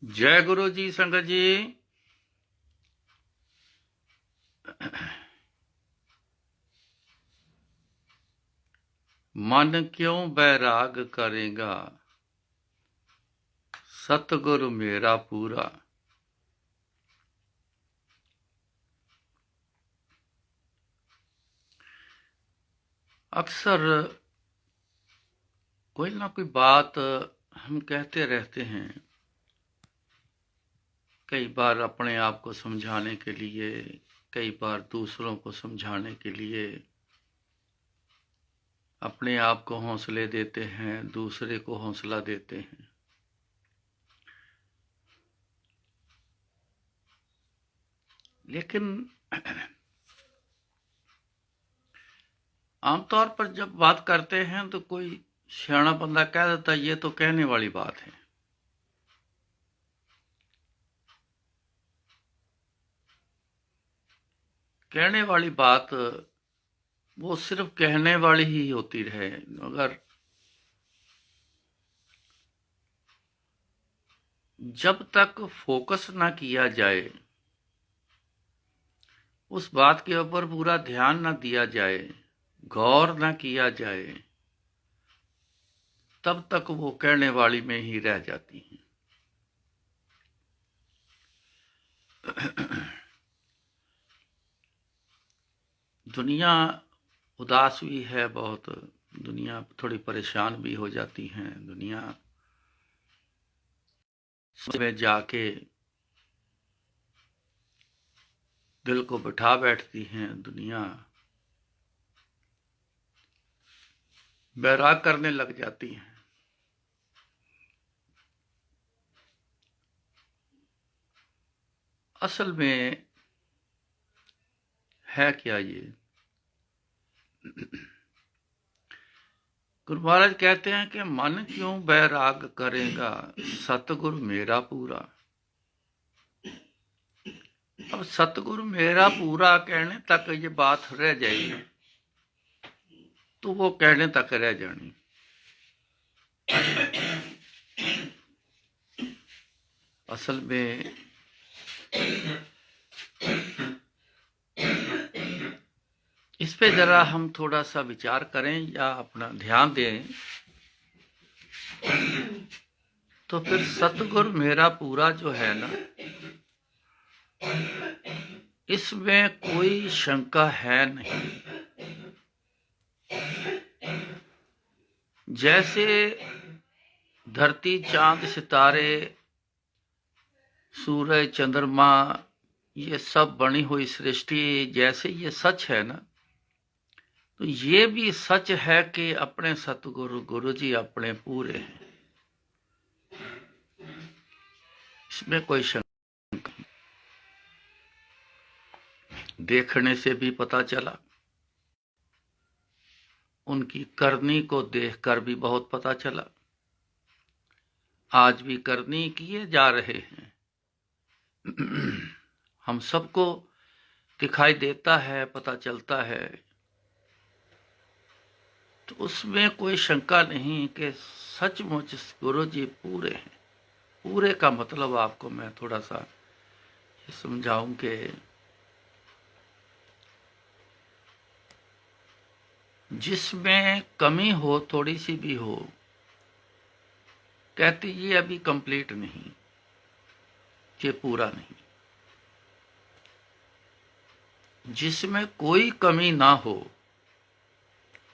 जय गुरु जी। संगत जी, मन क्यों बैराग करेगा, सतगुरु मेरा पूरा। अक्सर कोई ना कोई बात हम कहते रहते हैं, कई बार अपने आप को समझाने के लिए, कई बार दूसरों को समझाने के लिए। अपने आप को हौसले देते हैं, दूसरे को हौसला देते हैं। लेकिन आमतौर पर जब बात करते हैं तो कोई सियाना बंदा कह देता है, ये तो कहने वाली बात है। कहने वाली बात वो सिर्फ कहने वाली ही होती रहे, अगर जब तक फोकस ना किया जाए, उस बात के ऊपर पूरा ध्यान ना दिया जाए, गौर ना किया जाए, तब तक वो कहने वाली में ही रह जाती हैं। दुनिया उदास भी है बहुत, दुनिया थोड़ी परेशान भी हो जाती है। दुनिया में जाके दिल को बिठा बैठती हैं। दुनिया बैराग करने लग जाती है। असल में है क्या ये? गुरु महाराज कहते हैं कि मन क्यों बैराग करेगा, सतगुरु मेरा पूरा। अब सतगुरु मेरा पूरा कहने तक ये बात रह जाएगी तो वो कहने तक रह जानी। असल में इस पे जरा हम थोड़ा सा विचार करें या अपना ध्यान दें तो फिर सतगुरु मेरा पूरा जो है ना, इसमें कोई शंका है नहीं। जैसे धरती, चांद, सितारे, सूरज, चंद्रमा, ये सब बनी हुई सृष्टि जैसे ये सच है ना, तो ये भी सच है कि अपने सतगुरु गुरु जी अपने पूरे हैं। इसमें कोई शंका नहीं। देखने से भी पता चला, उनकी करनी को देखकर भी बहुत पता चला। आज भी करनी किए जा रहे हैं, हम सबको दिखाई देता है, पता चलता है। तो उसमें कोई शंका नहीं कि सचमुच गुरु जी पूरे हैं। पूरे का मतलब आपको मैं थोड़ा सा समझाऊं कि जिसमें कमी हो, थोड़ी सी भी हो, कहती ये अभी कंप्लीट नहीं, ये पूरा नहीं। जिसमें कोई कमी ना हो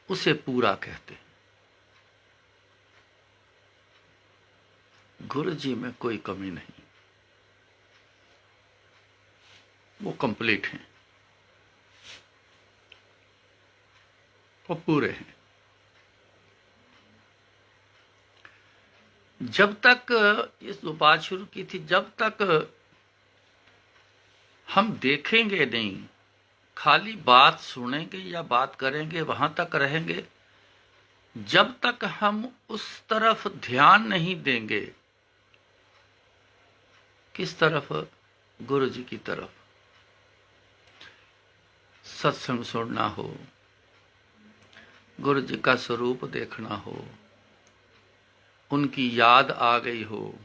उसे पूरा कहते हैं। गुरु जी में कोई कमी नहीं, वो कंप्लीट हैं, वो पूरे हैं। जब तक इस बात शुरू की थी, जब तक हम देखेंगे नहीं, खाली बात सुनेंगे या बात करेंगे, वहां तक रहेंगे। जब तक हम उस तरफ ध्यान नहीं देंगे, किस तरफ? गुरु जी की तरफ। सत्संग सुनना हो, गुरु जी का स्वरूप देखना हो, उनकी याद आ गई हो,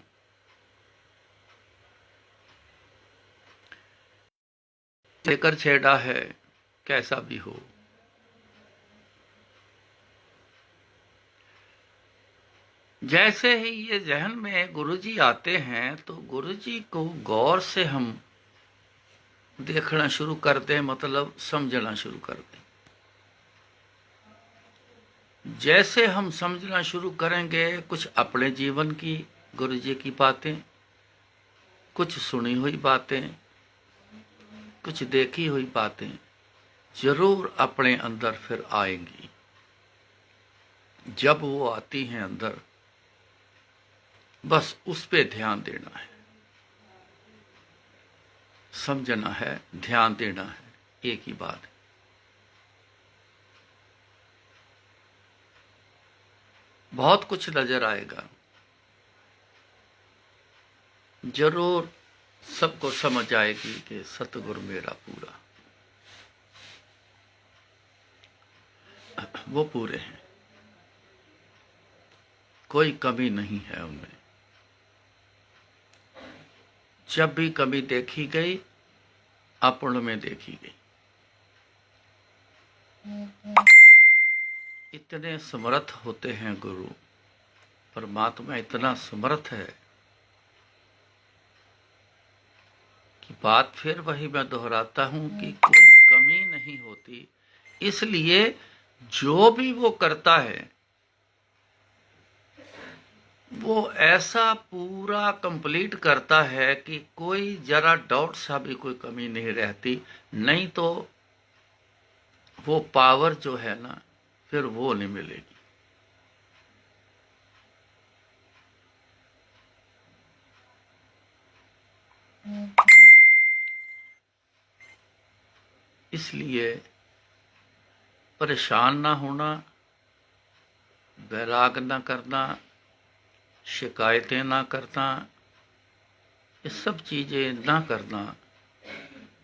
लेकर छेड़ा है, कैसा भी हो। जैसे ही ये जहन में गुरुजी आते हैं तो गुरुजी को गौर से हम देखना शुरू कर दें, मतलब समझना शुरू कर दें। जैसे हम समझना शुरू करेंगे, कुछ अपने जीवन की गुरुजी की बातें, कुछ सुनी हुई बातें, कुछ देखी हुई बातें जरूर अपने अंदर फिर आएंगी। जब वो आती हैं अंदर, बस उस पे ध्यान देना है, समझना है, ध्यान देना है, एक ही बात है। बहुत कुछ नजर आएगा, जरूर सबको समझ आएगी कि सतगुरु मेरा पूरा, वो पूरे हैं, कोई कमी नहीं है उनमें। जब भी कमी देखी गई, अपनों में देखी गई। इतने समर्थ होते हैं गुरु, परमात्मा इतना समर्थ है कि बात फिर वही मैं दोहराता हूं कि कोई कमी नहीं होती। इसलिए जो भी वो करता है वो ऐसा पूरा कंप्लीट करता है कि कोई जरा डाउट सा भी कोई कमी नहीं रहती। नहीं तो वो पावर जो है ना, फिर वो नहीं मिलेगी। इसलिए परेशान ना होना, बैराग ना करना, शिकायतें ना करना, ये सब चीजें ना करना,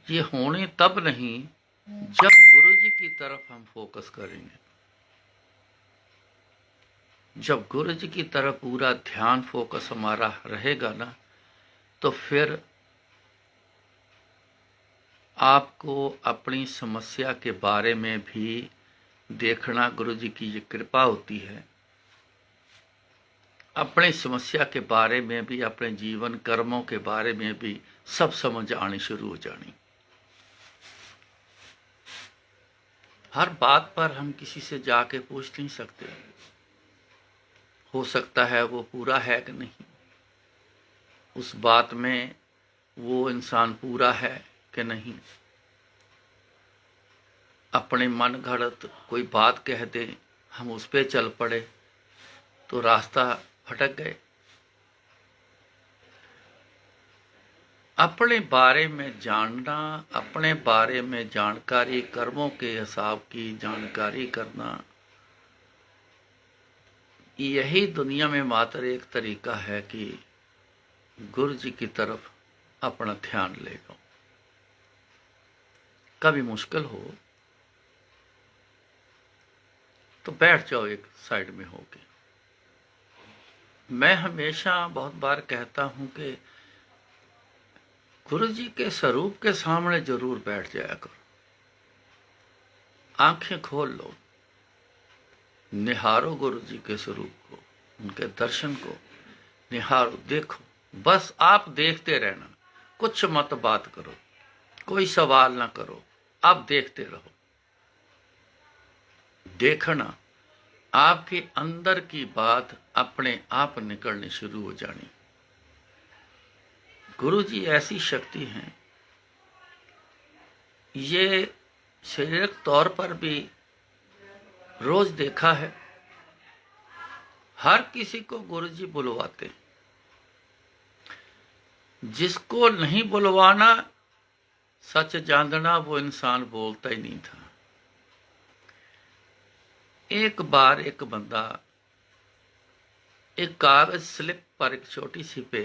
ये होने तब नहीं जब गुरु जी की तरफ हम फोकस करेंगे। जब गुरु जी की तरफ पूरा ध्यान फोकस हमारा रहेगा ना, तो फिर आपको अपनी समस्या के बारे में भी देखना, गुरु जी की ये कृपा होती है। अपनी समस्या के बारे में भी, अपने जीवन कर्मों के बारे में भी सब समझ आनी शुरू हो जानी। हर बात पर हम किसी से जाके पूछ नहीं सकते, हो सकता है वो पूरा है कि नहीं, उस बात में वो इंसान पूरा है कि नहीं। अपने मन घड़त कोई बात कह दे, हम उस पे चल पड़े तो रास्ता भटक गए। अपने बारे में जानना, अपने बारे में जानकारी, कर्मों के हिसाब की जानकारी करना, यही दुनिया में मात्र एक तरीका है कि गुरु जी की तरफ अपना ध्यान ले लो। कभी मुश्किल हो तो बैठ जाओ एक साइड में होके। मैं हमेशा बहुत बार कहता हूं कि गुरु जी के स्वरूप के सामने जरूर बैठ जाया करो। आंखें खोल लो, निहारो गुरु जी के स्वरूप को, उनके दर्शन को निहारो, देखो। बस आप देखते रहना, कुछ मत बात करो, कोई सवाल ना करो, आप देखते रहो। देखना, आपके अंदर की बात अपने आप निकलनी शुरू हो जानी। गुरु जी ऐसी शक्ति हैं, ये शारीरिक तौर पर भी रोज देखा है, हर किसी को गुरु जी बुलवाते। जिसको नहीं बुलवाना, सच जानना, वो इंसान बोलता ही नहीं था। एक बार एक बंदा एक कागज स्लिप पर, एक छोटी सी पे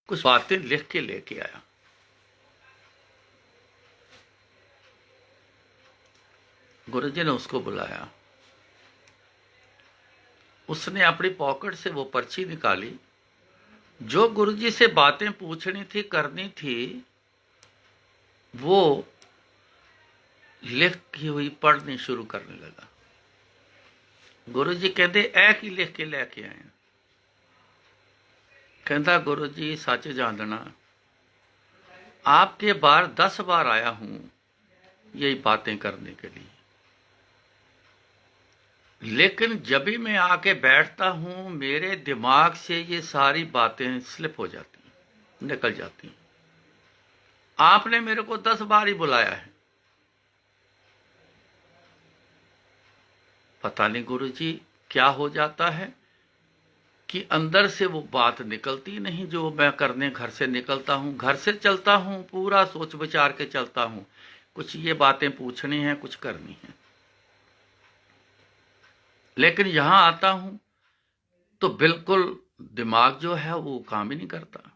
कुछ बातें लिख के लेके आया। गुरुजी ने उसको बुलाया, उसने अपनी पॉकेट से वो पर्ची निकाली। जो गुरुजी से बातें पूछनी थी, करनी थी, वो लिखी हुई पढ़नी शुरू करने लगा। गुरु जी कहते ऐ की लिख के लैके आए? कहता गुरु जी सच जानना, आपके बार 10 बार आया हूं यही बातें करने के लिए, लेकिन जब भी मैं आके बैठता हूं मेरे दिमाग से ये सारी बातें स्लिप हो जाती, निकल जाती। आपने मेरे को 10 बार ही बुलाया है। पता नहीं गुरु जी क्या हो जाता है कि अंदर से वो बात निकलती नहीं जो मैं करने घर से निकलता हूं। घर से चलता हूं पूरा सोच विचार के चलता हूं, कुछ ये बातें पूछनी है, कुछ करनी है, लेकिन यहां आता हूं तो बिल्कुल दिमाग जो है वो काम ही नहीं करता।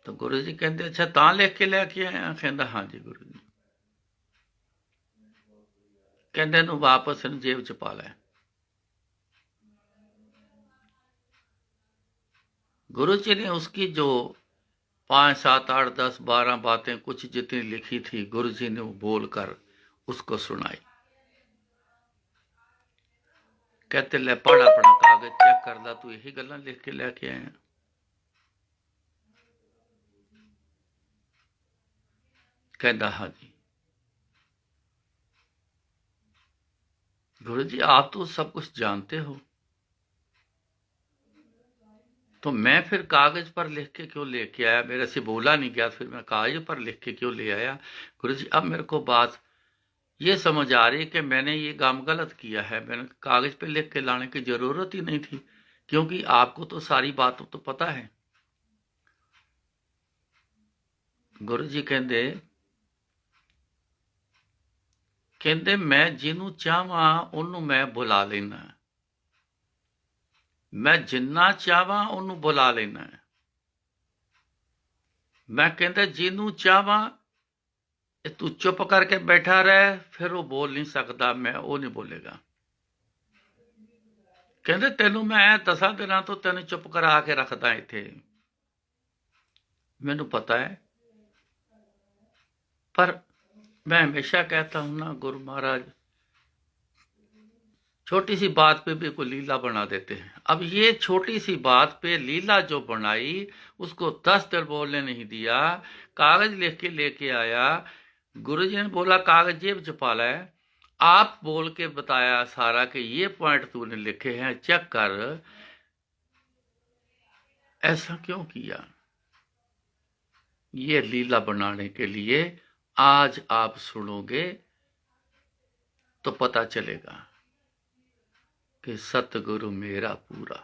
तो गुरु जी कहते अच्छा ता लिख के लैके आया? कहता हाँ जी गुरु जी। कहते नूं वापस जेब च पा लै। गुरु जी ने उसकी जो 5, 7, 8, 10, 12 बातें कुछ जितनी लिखी थी गुरु जी ने वो बोलकर उसको सुनाई। कहते ले पढ़ अपना कागज चेक कर ला, तू यही गल्लां लिख के लैके आया? कहता हाँ जी। गुरु जी आप तो सब कुछ जानते हो, तो मैं फिर कागज पर लिख के क्यों लेके आया? मेरे से बोला नहीं गया, फिर मैं कागज पर लिख के क्यों ले आया? गुरु जी अब मेरे को बात ये समझ आ रही है कि मैंने ये काम गलत किया है, मैंने कागज पे लिख के लाने की जरूरत ही नहीं थी, क्योंकि आपको तो सारी बात तो पता है। गुरु जी कहते कहते मैं जिन्हों चाहवा उन्होंने मैं बुला लेना, मैं जिन्ना चाहवा उन्होंने बुला लेना। मैं कहते जिन्हों चाहवा तू चुप करके बैठा रहे, फिर वो बोल नहीं सकता, मैं वो नहीं बोलेगा। कहते तेनू मैं 10 दिन तो तेन चुप करा के रखदा इत्थे, मैनू पता है। पर मैं हमेशा कहता हूं ना गुरु महाराज छोटी सी बात पे भी कोई लीला बना देते हैं। अब ये छोटी सी बात पे लीला जो बनाई, उसको 10 दिन बोलने नहीं दिया, कागज लिख के लेके आया। गुरुजी ने बोला कागज जेब च पा लै, आप बोल के बताया सारा कि ये पॉइंट तूने लिखे हैं चेक कर। ऐसा क्यों किया? ये लीला बनाने के लिए। आज आप सुनोगे तो पता चलेगा कि सतगुरु मेरा पूरा,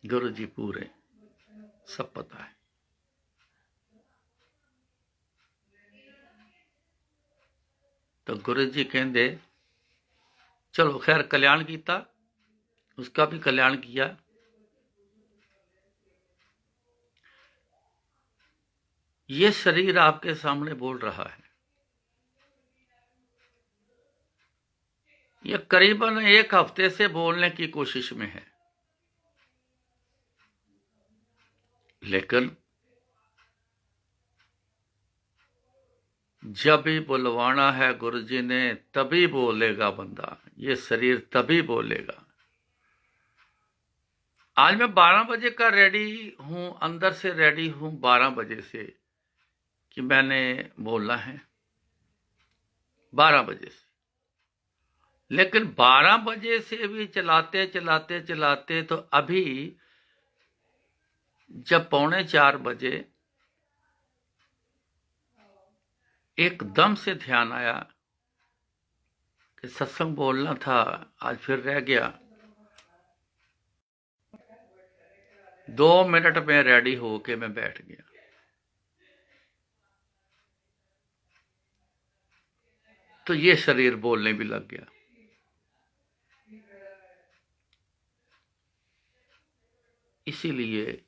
गुरु जी पूरे, सब पता है। तो गुरु जी कहते चलो खैर कल्याण किया, उसका भी कल्याण किया। ये शरीर आपके सामने बोल रहा है, ये करीबन 1 हफ्ते से बोलने की कोशिश में है, लेकिन जब भी बुलवाना है गुरु जी ने तभी बोलेगा बंदा, ये शरीर तभी बोलेगा। आज मैं 12 बजे का रेडी हूं, अंदर से रेडी हूं 12 बजे से कि मैंने बोलना है 12 बजे से, लेकिन 12 बजे से भी चलाते चलाते चलाते तो अभी जब 3:45 बजे एकदम से ध्यान आया कि सत्संग बोलना था, आज फिर रह गया। 2 मिनट में रेडी होके मैं बैठ गया। तो ये शरीर बोलने भी लग गया। इसीलिए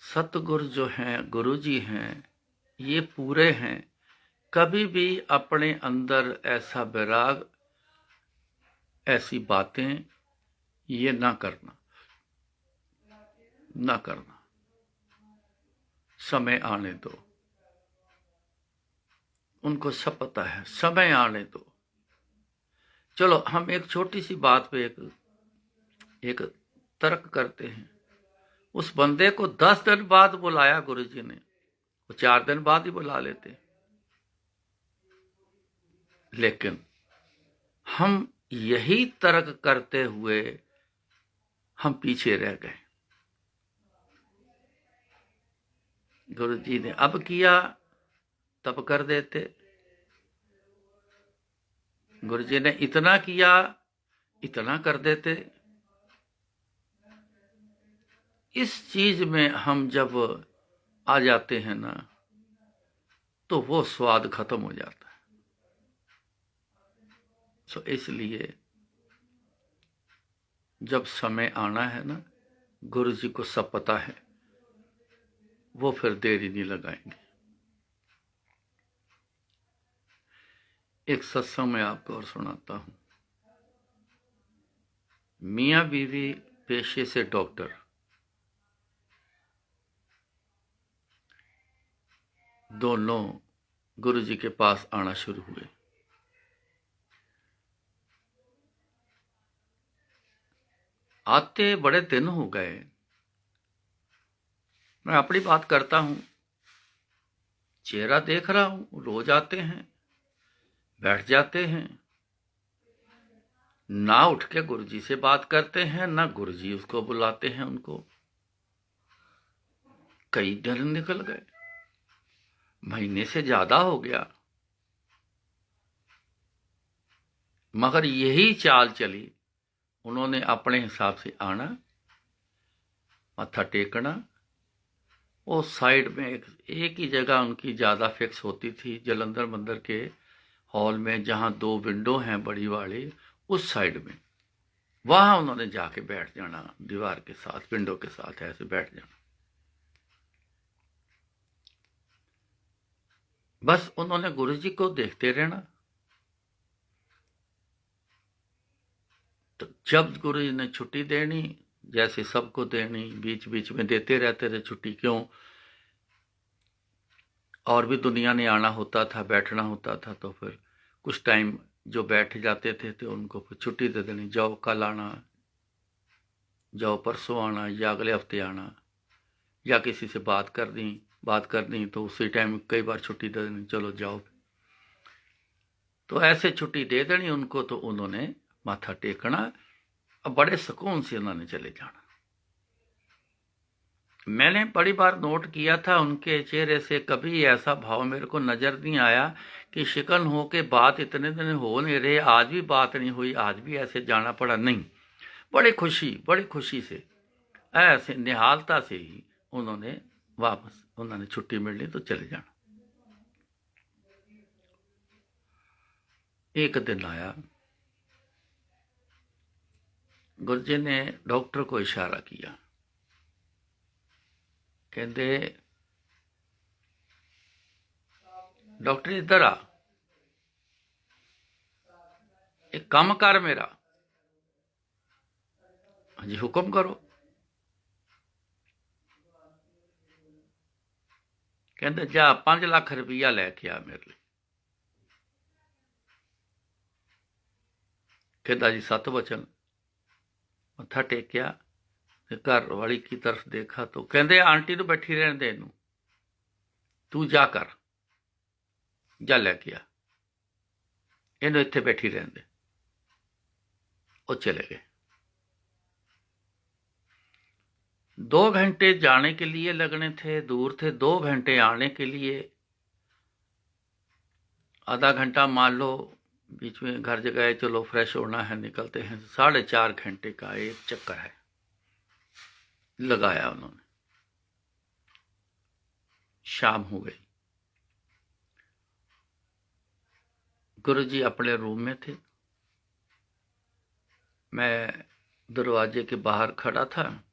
सतगुरु जो हैं, गुरु जी हैं, ये पूरे हैं। कभी भी अपने अंदर ऐसा विराग, ऐसी बातें ये ना करना, ना करना। समय आने दो। उनको सब पता है, समय आने दो। चलो हम एक छोटी सी बात पे एक तर्क करते हैं। उस बंदे को 10 दिन बाद बुलाया गुरुजी ने, वो 4 दिन बाद ही बुला लेते, लेकिन हम यही तर्क करते हुए हम पीछे रह गए। गुरुजी ने अब किया तब कर देते, गुरुजी ने इतना किया इतना कर देते। इस चीज में हम जब आ जाते हैं ना, तो वो स्वाद खत्म हो जाता है। तो इसलिए जब समय आना है ना, गुरु जी को सब पता है, वो फिर देरी नहीं लगाएंगे। एक सत्संग में आपको और सुनाता हूं। मियां बीवी पेशे से डॉक्टर, दोनों गुरु जी के पास आना शुरू हुए। आते बड़े दिन हो गए। मैं अपनी बात करता हूं, चेहरा देख रहा हूं, रोज आते हैं, बैठ जाते हैं, ना उठ के गुरुजी से बात करते हैं, ना गुरुजी उसको बुलाते हैं उनको। कई दिन निकल गए, महीने से ज्यादा हो गया, मगर यही चाल चली। उन्होंने अपने हिसाब से आना, मत्था टेकना। वो साइड में एक ही जगह उनकी ज्यादा फिक्स होती थी, जलंधर मंदिर के हॉल में, जहां 2 विंडो हैं बड़ी वाली, उस साइड में, वहां उन्होंने जाके बैठ जाना, दीवार के साथ, विंडो के साथ ऐसे बैठ जाना। बस उन्होंने गुरुजी को देखते रहना। तो जब गुरुजी ने छुट्टी देनी, जैसे सबको देनी, बीच बीच में देते रहते थे छुट्टी। क्यों? और भी दुनिया ने आना होता था, बैठना होता था, तो फिर कुछ टाइम जो बैठ जाते थे तो उनको फिर छुट्टी दे देनी। जाओ कल आना, जाओ परसों आना, या अगले हफ्ते आना, या किसी से बात करनी तो उसी टाइम कई बार छुट्टी दे देनी, चलो जाओ। तो ऐसे छुट्टी दे देनी उनको, तो उन्होंने माथा टेकना, अब बड़े सुकून से उन्होंने चले जाना। मैंने बड़ी बार नोट किया था, उनके चेहरे से कभी ऐसा भाव मेरे को नजर नहीं आया कि शिकन हो के बात इतने दिन हो नहीं रहे, आज भी बात नहीं हुई, आज भी ऐसे जाना पड़ा, नहीं। बड़ी खुशी से, ऐसे निहालता से ही उन्होंने छुट्टी मिलनी तो चले जाना। एक दिन आया, गुरुजी ने डॉक्टर को इशारा किया, कहते डॉक्टर इधर आ, एक काम कर मेरा। जी हुक्म करो। कहते जा 5 लाख रुपया लैके आ मेरे लिए। कहता जी 7 वचन। मत्था टेकिया, घर वाली की तरफ देखा तो कहते आंटी तो बैठी रहने दे, तू जा कर, जा लैके आ, इन्हू इत्थे बैठी रहने दे। वो चले गए। 2 घंटे जाने के लिए लगने थे, दूर थे, 2 घंटे आने के लिए, आधा घंटा मान लो बीच में घर जगह, चलो फ्रेश होना है, निकलते हैं। 4.5 घंटे का एक चक्कर है लगाया उन्होंने। शाम हो गई, गुरुजी अपने रूम में थे, मैं दरवाजे के बाहर खड़ा था,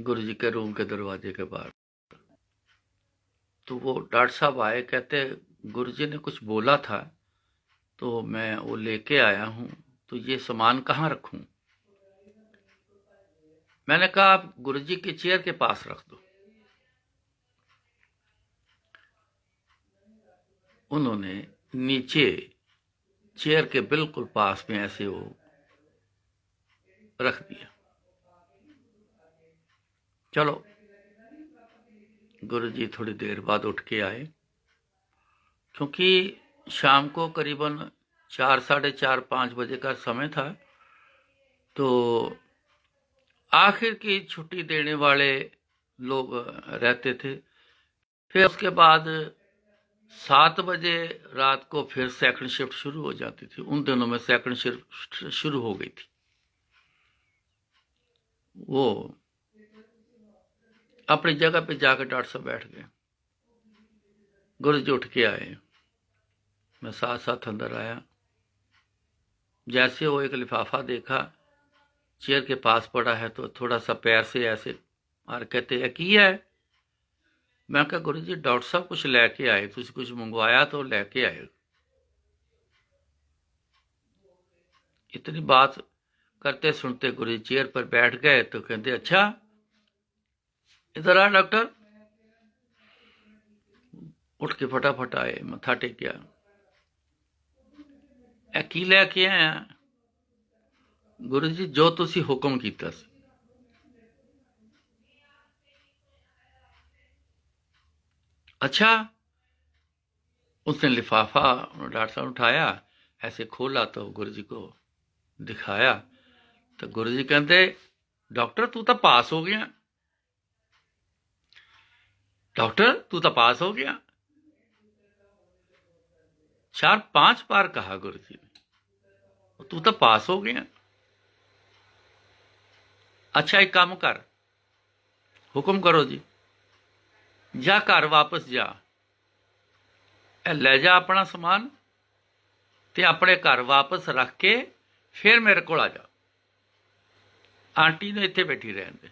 गुरुजी के रूम के दरवाजे के बाहर। तो वो डॉक्टर साहब आए, कहते गुरुजी ने कुछ बोला था तो मैं वो लेके आया हूं, तो ये सामान कहाँ रखूं? मैंने कहा आप गुरुजी की चेयर के पास रख दो। उन्होंने नीचे चेयर के बिल्कुल पास में ऐसे वो रख दिया। चलो, गुरुजी थोड़ी देर बाद उठ के आए, क्योंकि शाम को करीबन 4, साढ़े 4, 5 बजे का समय था। तो आखिर की छुट्टी देने वाले लोग रहते थे। फिर उसके बाद 7 बजे रात को फिर सेकंड शिफ्ट शुरू हो जाती थी। उन दिनों में सेकंड शिफ्ट शुरू हो गई थी। वो अपनी जगह पे जाकर डॉक्टर साहब बैठ गए। गुरुजी उठ के आए, मैं साथ साथ अंदर आया। जैसे वो एक लिफाफा देखा चेयर के पास पड़ा है तो थोड़ा सा पैर से ऐसे और कहते हैं की है। मैं कहा गुरुजी डॉक्टर साहब कुछ लेके आए, तुझे कुछ मंगवाया तो लेके आए। इतनी बात करते सुनते गुरुजी चेयर पर बैठ गए तो कहते अच्छा इधर आ डॉक्टर। उठ के फटाफट आए, मत्था टेकिया। की लैके आया? गुरु जी जो तुसी हुक्म कीता सी। अच्छा, उसने लिफाफा डॉक्टर साहब उठाया, ऐसे खोला तो गुरु जी को दिखाया। तो गुरु जी कहते डॉक्टर तू तो पास हो गया, डॉक्टर तू तो पास हो गया। 4-5 बार कहा गुरु जी ने, तू तो पास हो गया। अच्छा एक काम कर, हुक्म करो जी, जा घर वापस जा, ले जा अपना समान ते अपने घर वापस रख के फिर मेरे को आ जा। आंटी ने इत्थे बैठी रहन दे।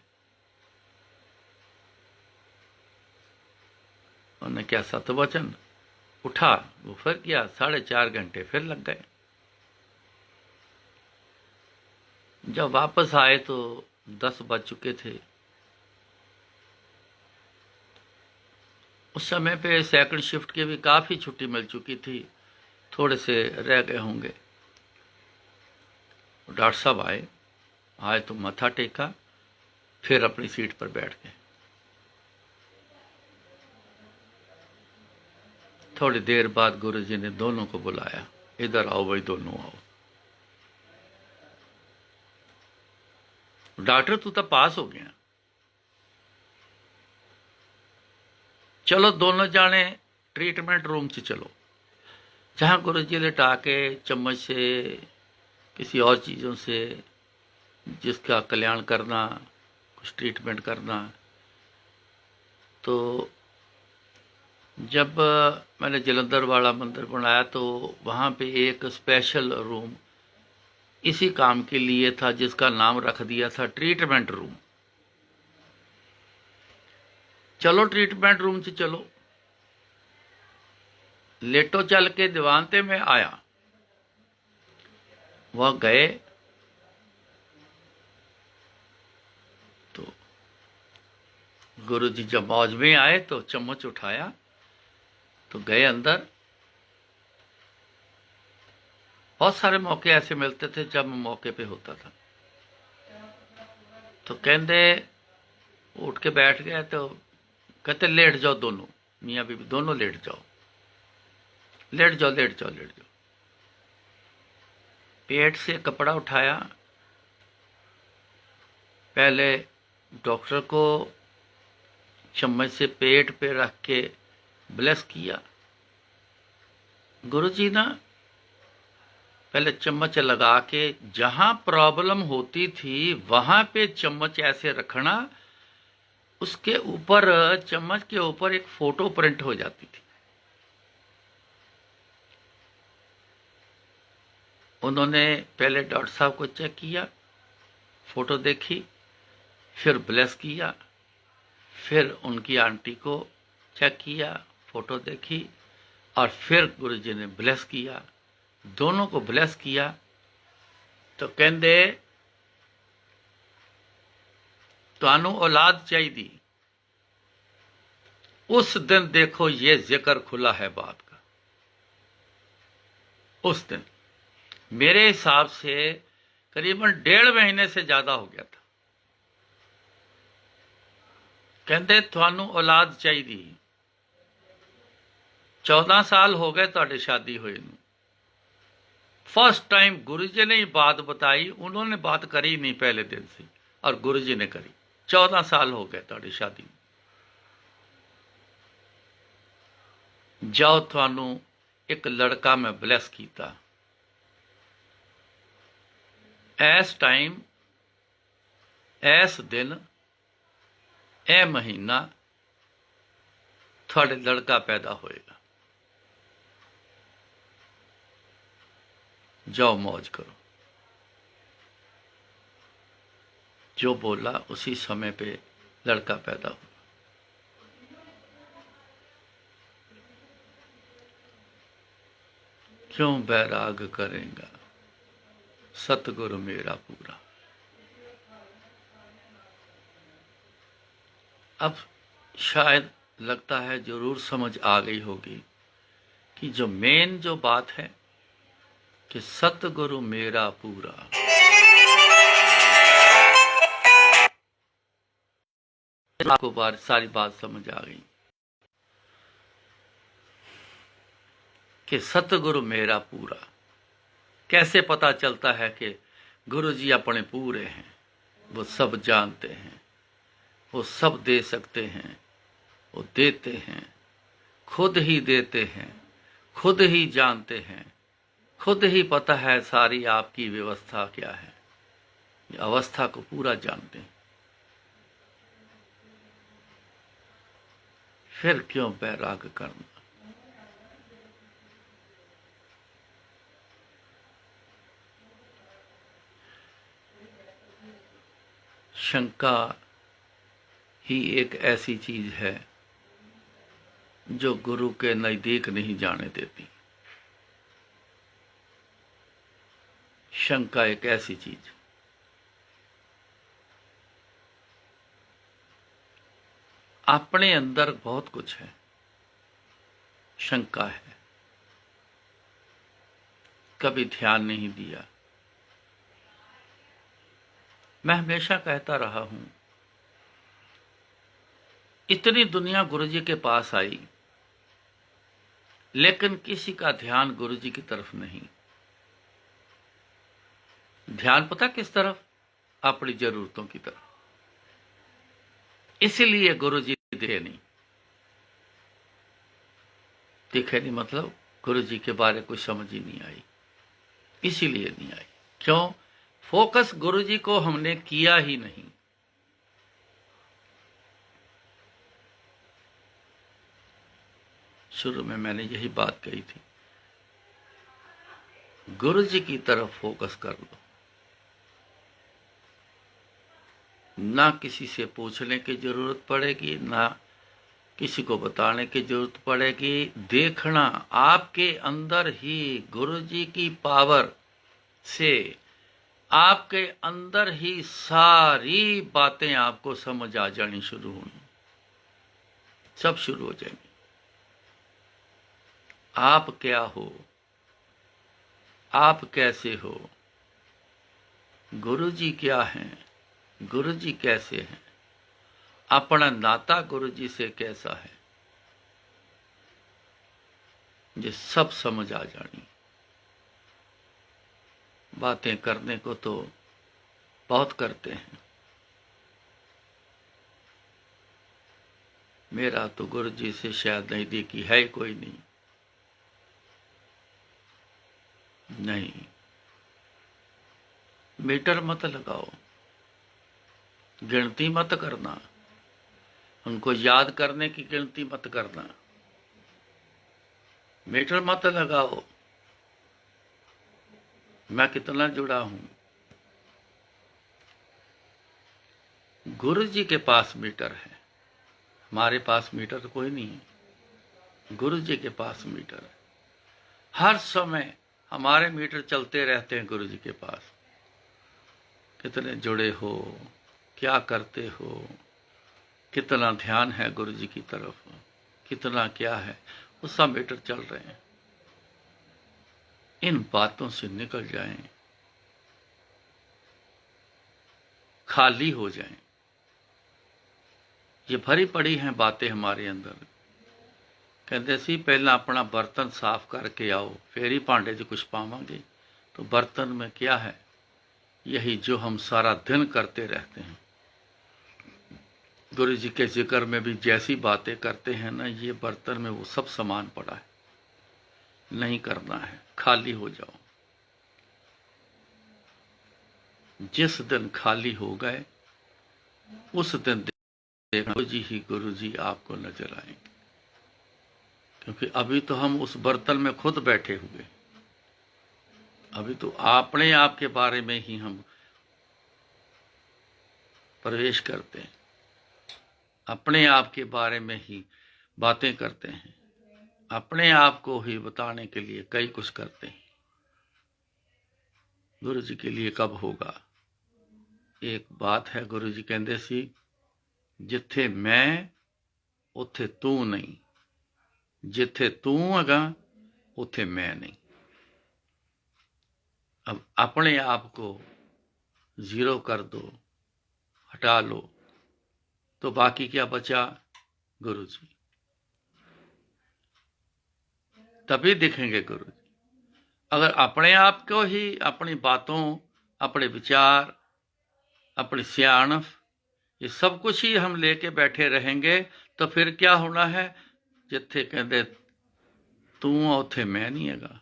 उन्होंने क्या सतवचन उठा, वो फिर गया। 4.5 घंटे फिर लग गए। जब वापस आए तो 10 बज चुके थे। उस समय पे सेकंड शिफ्ट की भी काफ़ी छुट्टी मिल चुकी थी, थोड़े से रह गए होंगे। डॉक्टर साहब आए तो मत्था टेका, फिर अपनी सीट पर बैठ गए। थोड़ी देर बाद गुरुजी ने दोनों को बुलाया, इधर आओ भाई, दोनों आओ। डॉक्टर तू तो पास हो गया, चलो दोनों जाने ट्रीटमेंट रूम से चलो, जहां गुरुजी लिटा के चम्मच से किसी और चीज़ों से जिसका कल्याण करना, कुछ ट्रीटमेंट करना। तो जब मैंने जलंधर वाला मंदिर बनाया तो वहाँ पे एक स्पेशल रूम इसी काम के लिए था, जिसका नाम रख दिया था ट्रीटमेंट रूम। चलो ट्रीटमेंट रूम से चलो, लेटो चल के दीवान ते मैं आया। वह गए तो गुरु जी जब मौज में आए तो चम्मच उठाया तो गए अंदर। बहुत सारे मौके ऐसे मिलते थे जब मौके पे होता था। तो कहते उठ के बैठ गए तो कहते लेट जाओ दोनों, मियाँ बीबी दोनों लेट जाओ, लेट जाओ, लेट जाओ, लेट जाओ। पेट से कपड़ा उठाया, पहले डॉक्टर को चम्मच से पेट पे रख के ब्लेस किया। गुरुजी ना पहले चम्मच लगा के जहां प्रॉब्लम होती थी वहां पे चम्मच ऐसे रखना, उसके ऊपर चम्मच के ऊपर एक फोटो प्रिंट हो जाती थी। उन्होंने पहले डॉक्टर साहब को चेक किया, फोटो देखी, फिर ब्लेस किया, फिर उनकी आंटी को चेक किया, फोटो देखी, और फिर गुरुजी ने ब्लेस किया, दोनों को ब्लेस किया। तो कहते तुहानू औलाद चाहिए, उस दिन देखो ये जिक्र खुला है बात का। उस दिन मेरे हिसाब से करीबन 1.5 महीने से ज़्यादा हो गया था। कहते थानू औलाद चाहिए। 14 साल हो गए तुहाडी शादी हुए नूं। फर्स्ट टाइम गुरु जी ने ही बात बताई, उन्होंने बात करी नहीं पहले दिन से, और गुरु जी ने करी। 14 साल हो गए तुहाडी शादी नूं। जाओ, थानू एक लड़का मैं ब्लैस किया। इस टाइम, इस दिन, ए महीना थोड़े लड़का पैदा होएगा। जाओ मौज करो। जो बोला उसी समय पे लड़का पैदा हुआ। क्यों बैराग करेगा सतगुरु मेरा पूरा। अब शायद लगता है जरूर समझ आ गई होगी कि जो मेन जो बात है कि सतगुरु मेरा पूरा। आपको सारी बात समझ आ गई कि सतगुरु मेरा पूरा। कैसे पता चलता है कि गुरु जी अपने पूरे हैं? वो सब जानते हैं, वो सब दे सकते हैं, वो देते हैं, खुद ही देते हैं, खुद ही जानते हैं, खुद ही पता है सारी आपकी व्यवस्था क्या है। अवस्था को पूरा जानते हैं। फिर क्यों बैराग करना? शंका ही एक ऐसी चीज है जो गुरु के नजदीक नहीं जाने देती। शंका एक ऐसी चीज, अपने अंदर बहुत कुछ है, शंका है, कभी ध्यान नहीं दिया। मैं हमेशा कहता रहा हूं, इतनी दुनिया गुरुजी के पास आई, लेकिन किसी का ध्यान गुरुजी की तरफ नहीं। ध्यान पता किस तरफ? अपनी जरूरतों की तरफ। इसीलिए गुरुजी दिखे नहीं। दिखे नहीं मतलब गुरुजी के बारे कुछ समझ ही नहीं आई, इसीलिए नहीं आई। क्यों? फोकस गुरुजी को हमने किया ही नहीं। शुरू में मैंने यही बात कही थी, गुरुजी की तरफ फोकस कर लो। ना किसी से पूछने की जरूरत पड़ेगी, ना किसी को बताने की जरूरत पड़ेगी। देखना आपके अंदर ही गुरुजी की पावर से, आपके अंदर ही सारी बातें आपको समझ आ जानी शुरू होनी, सब शुरू हो जाएंगी। आप क्या हो, आप कैसे हो, गुरुजी क्या हैं, गुरुजी कैसे हैं, अपना नाता गुरुजी से कैसा है, ये सब समझ आ जानी। बातें करने को तो बहुत करते हैं। मेरा तो गुरुजी से शायद नजदीकी है ही कोई नहीं। नहीं, मीटर मत लगाओ, गिनती मत करना, उनको याद करने की गिनती मत करना। मीटर मत लगाओ मैं कितना जुड़ा हूं। गुरु जी के पास मीटर है, हमारे पास मीटर कोई नहीं है। गुरु जी के पास मीटर है। हर समय हमारे मीटर चलते रहते हैं गुरु जी के पास। कितने जुड़े हो, क्या करते हो, कितना ध्यान है गुरु जी की तरफ, कितना क्या है, वो सब मीटर चल रहे हैं। इन बातों से निकल जाएं, खाली हो जाएं। ये भरी पड़ी हैं बातें हमारे अंदर। कहते सी पहला अपना बर्तन साफ करके आओ, फिर ही भांडे 'ਚ कुछ पावांगे। तो बर्तन में क्या है? यही जो हम सारा दिन करते रहते हैं। गुरु जी के जिक्र में भी जैसी बातें करते हैं ना, ये बर्तन में वो सब सामान पड़ा है, नहीं करना है, खाली हो जाओ। जिस दिन खाली हो गए उस दिन देखना गुरु जी आपको नजर आएंगे। क्योंकि अभी तो हम उस बर्तन में खुद बैठे हुए, अभी तो अपने आप के बारे में ही हम प्रवेश करते हैं, अपने आप के बारे में ही बातें करते हैं, अपने आप को ही बताने के लिए कई कुछ करते हैं। गुरु जी के लिए कब होगा? एक बात है, गुरु जी कहते सी जिथे मैं उथे तू नहीं, जिथे तू हैगा उथे मैं नहीं। अब अपने आप को जीरो कर दो, हटा लो, तो बाकी क्या बचा? गुरु जी। तभी दिखेंगे गुरु जी। अगर अपने आप को ही, अपनी बातों, अपने विचार, अपनी सियाणप, ये सब कुछ ही हम लेके बैठे रहेंगे, तो फिर क्या होना है? जिथे कहते तू उथे मैं नहीं हैगा।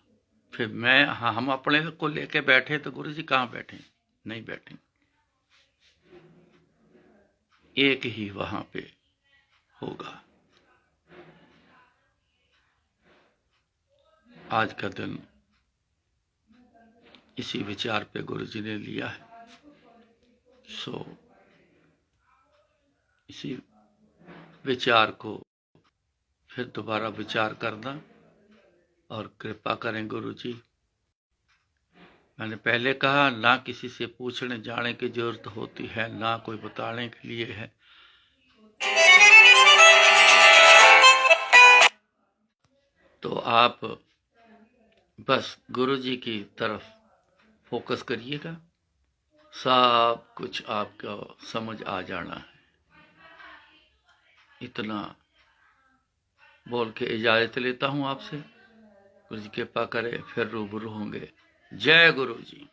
फिर मैं, हाँ, हम अपने को लेके बैठे तो गुरु जी कहाँ बैठे? नहीं बैठे। एक ही वहां पे होगा। आज का दिन इसी विचार पे गुरु जी ने लिया है। सो इसी विचार को फिर दोबारा विचार करना और कृपा करें गुरु जी। मैंने पहले कहा, ना किसी से पूछने जाने की जरूरत होती है, ना कोई बताने के लिए है। तो आप बस गुरु जी की तरफ फोकस करिएगा, सब कुछ आपको समझ आ जाना है। इतना बोल के इजाजत लेता हूं आपसे। गुरु जी कृपा करे, फिर रूबरू होंगे। जय गुरु जी।